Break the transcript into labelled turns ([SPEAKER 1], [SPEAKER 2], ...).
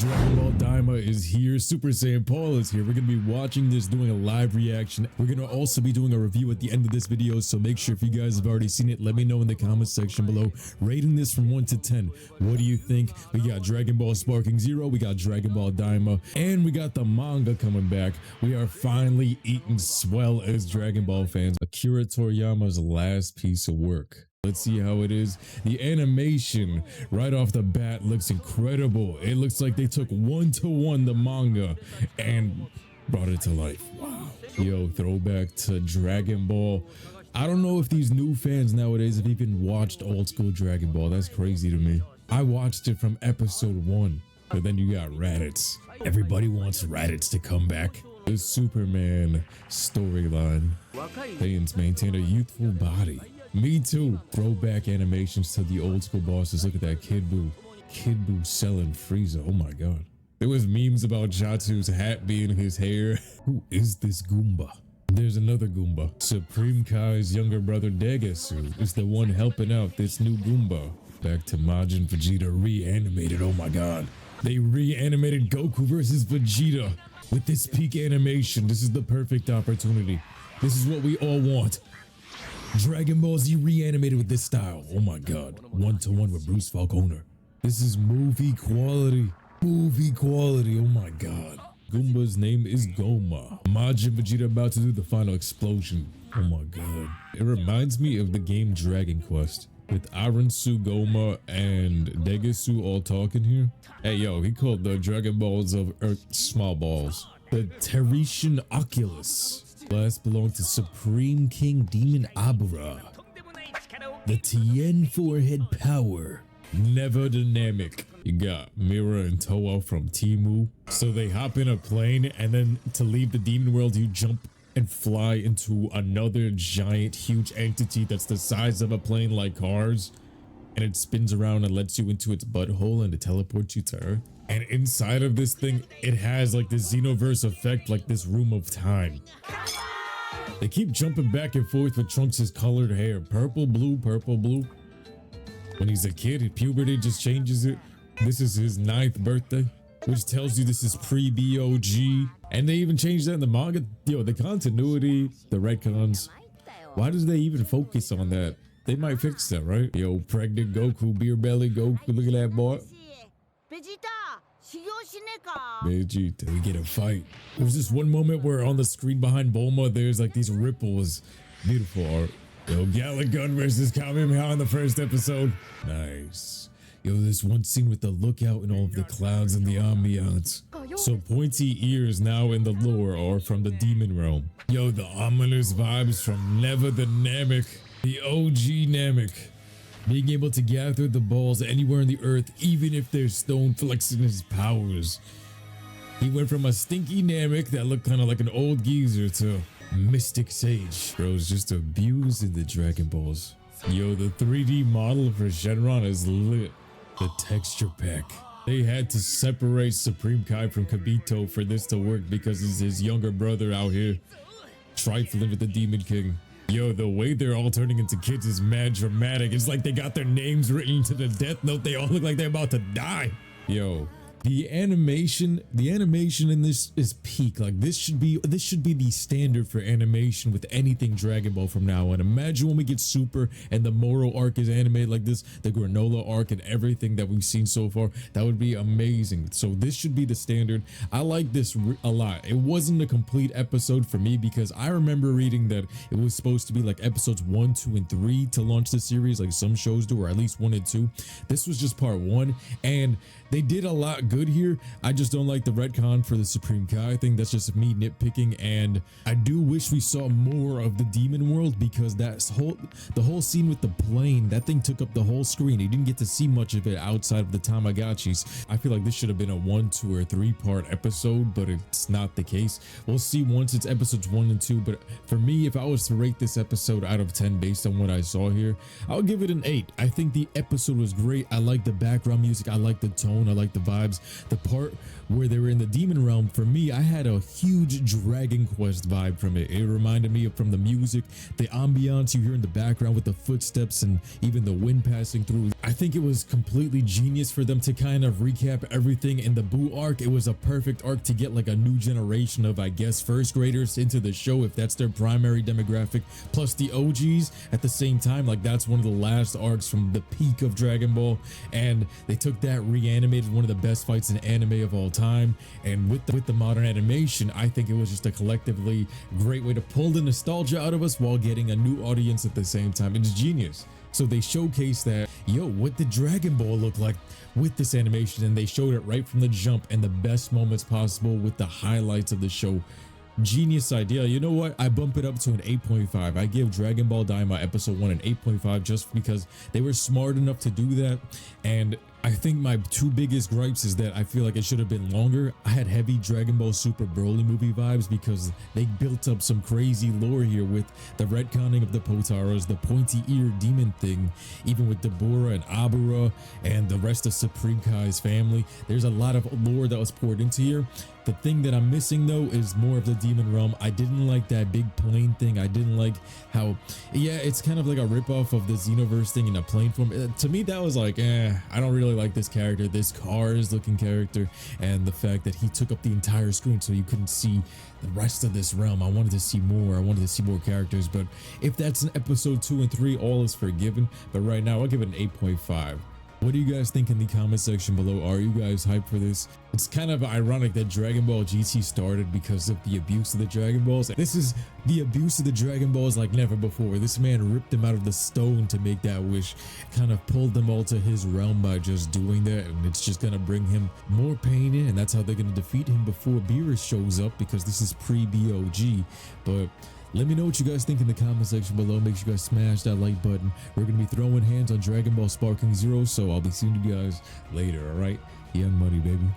[SPEAKER 1] Dragon Ball Daima is here. Super Saiyan Paul is here. We're going to be watching this, doing a live reaction. We're going to also be doing a review at the end of this video. So make sure if you guys have already seen it, let me know in the comment section below. Rating this from 1 to 10. What do you think? We got Dragon Ball Sparking Zero. We got Dragon Ball Daima. And we got the manga coming back. We are finally eating swell as Dragon Ball fans. Akira Toriyama's last piece of work. Let's see how it is. The animation right off the bat looks incredible. It looks like they took 1-to-1 the manga and brought it to life. Wow. Yo, throwback to Dragon Ball. I don't know if these new fans nowadays have even watched old school Dragon Ball. That's crazy to me. I watched it from episode 1, but then you got Raditz. Everybody wants Raditz to come back. The Superman storyline. Saiyans maintain a youthful body. Me too. Throwback animations to the old school bosses. Look at that Kid Buu. Kid Buu selling Frieza. Oh my god. There was memes about Jatsu's hat being his hair. Who is this Goomba? There's another Goomba. Supreme Kai's younger brother Degasu is the one helping out this new Goomba. Back to Majin Vegeta reanimated. Oh my god. They reanimated Goku versus Vegeta with this peak animation. This is the perfect opportunity. This is what we all want. Dragon Ball Z reanimated with this style. Oh my god. 1-to-1 with Bruce Falconer. This is movie quality. Movie quality. Oh my god. Goomba's name is Goma. Majin Vegeta about to do the final explosion. Oh my god. It reminds me of the game Dragon Quest with Aransu, Goma, and Degasu all talking here. Hey yo, he called the Dragon Balls of Earth small balls. The Teretian Oculus. Last belonged to Supreme King Demon Abra. The Tien Forehead Power. Never Dynamic. You got Mira and Toa from Timu. So they hop in a plane, and then to leave the demon world, you jump and fly into another giant, huge entity that's the size of a plane like cars. And it spins around and lets you into its butthole and it teleports you to Earth. And inside of this thing, it has like this Xenoverse effect, like this room of time. They keep jumping back and forth with Trunks' colored hair. Purple, blue, purple, blue. When he's a kid, puberty just changes it. This is his 9th birthday, which tells you this is pre-BOG. And they even changed that in the manga. Yo, the continuity, the retcons. Why does they even focus on that? They might fix that, right? Yo, pregnant Goku, beer belly Goku, look at that boy. Vegeta, we get a fight. There's this one moment where on the screen behind Bulma, there's like these ripples. Beautiful art. Yo, Galagun versus Kamehameha in the first episode. Nice. Yo, this one scene with the lookout and all of the clouds and the ambiance. So pointy ears now in the lore are from the demon realm. Yo, the ominous vibes from Never the Namek. The OG Namek. Being able to gather the balls anywhere on the earth, even if they're stone, flexing his powers. He went from a stinky Namek that looked kind of like an old geezer to Mystic Sage. Bro's just abused in the Dragon Balls. Yo, the 3D model for Shenron is lit. The texture pack. They had to separate Supreme Kai from Kibito for this to work because it's his younger brother out here trifling with the Demon King. Yo, the way they're all turning into kids is mad dramatic. It's like they got their names written into the death note. They all look like they're about to die. Yo, the animation in this is peak. Like this should be the standard for animation with anything Dragon Ball from now on. Imagine when we get Super and the Moro arc is animated like this, the Granola arc and everything that we've seen so far. That would be amazing. So this should be the standard. I like this a lot. It wasn't a complete episode for me because I remember reading that it was supposed to be like episodes 1, 2, and 3 to launch the series, like some shows do, or at least 1 and 2. This was just part 1, and they did a lot good here. I just don't like the retcon for the Supreme Kai thing. That's just me nitpicking, and I do wish we saw more of the demon world because the whole scene with the plane, that thing took up the whole screen. You didn't get to see much of it outside of the Tamagotchis. I feel like this should have been a 1, 2, or 3 part episode, but it's not the case. We'll see once it's episodes 1 and 2, but for me, if I was to rate this episode out of 10 based on what I saw here, I'll give it an 8. I think the episode was great. I like the background music. I like the tone. tone. I like the vibes. The part where they were in the demon realm, for me, I had a huge Dragon Quest vibe from it. It reminded me of from the music, the ambiance you hear in the background with the footsteps and even the wind passing through. I think it was completely genius for them to kind of recap everything in the Boo arc. It was a perfect arc to get like a new generation of, I guess, first graders into the show, if that's their primary demographic, plus the OGs at the same time. Like, that's one of the last arcs from the peak of Dragon Ball, and they took that, reanimated one of the best fights in anime of all time. And with the modern animation, I think it was just a collectively great way to pull the nostalgia out of us while getting a new audience at the same time. It's genius. So they showcased that, yo, what did Dragon Ball look like with this animation? And they showed it right from the jump and the best moments possible with the highlights of the show. Genius idea. You know what? I bump it up to an 8.5. I give Dragon Ball Daima episode 1 an 8.5 just because they were smart enough to do that. And I think my two biggest gripes is that I feel like it should have been longer. I had heavy Dragon Ball Super Broly movie vibes because they built up some crazy lore here with the retconning of the Potaras, the pointy ear demon thing, even with Deborah and Abura and the rest of Supreme Kai's family. There's a lot of lore that was poured into here. The thing that I'm missing though is more of the demon realm. I didn't like that big plane thing. I didn't like how, yeah, it's kind of like a ripoff of the Xenoverse thing in a plane form. To me, that was like, I don't really like this character, this Cars looking character, and the fact that he took up the entire screen so you couldn't see the rest of this realm. I wanted to see more. I wanted to see more characters, but if that's in episode 2 and 3, all is forgiven. But right now, I'll give it an 8.5. What do you guys think in the comment section below? Are you guys hyped for this? It's kind of ironic that Dragon Ball GT started because of the abuse of the Dragon Balls. This is the abuse of the Dragon Balls like never before. This man ripped them out of the stone to make that wish, kind of pulled them all to his realm by just doing that, and it's just gonna bring him more pain in, and that's how they're gonna defeat him before Beerus shows up, because this is pre-BOG. But let me know what you guys think in the comment section below. Make sure you guys smash that like button. We're going to be throwing hands on Dragon Ball Sparking Zero, so I'll be seeing you guys later, alright? Young Money, baby.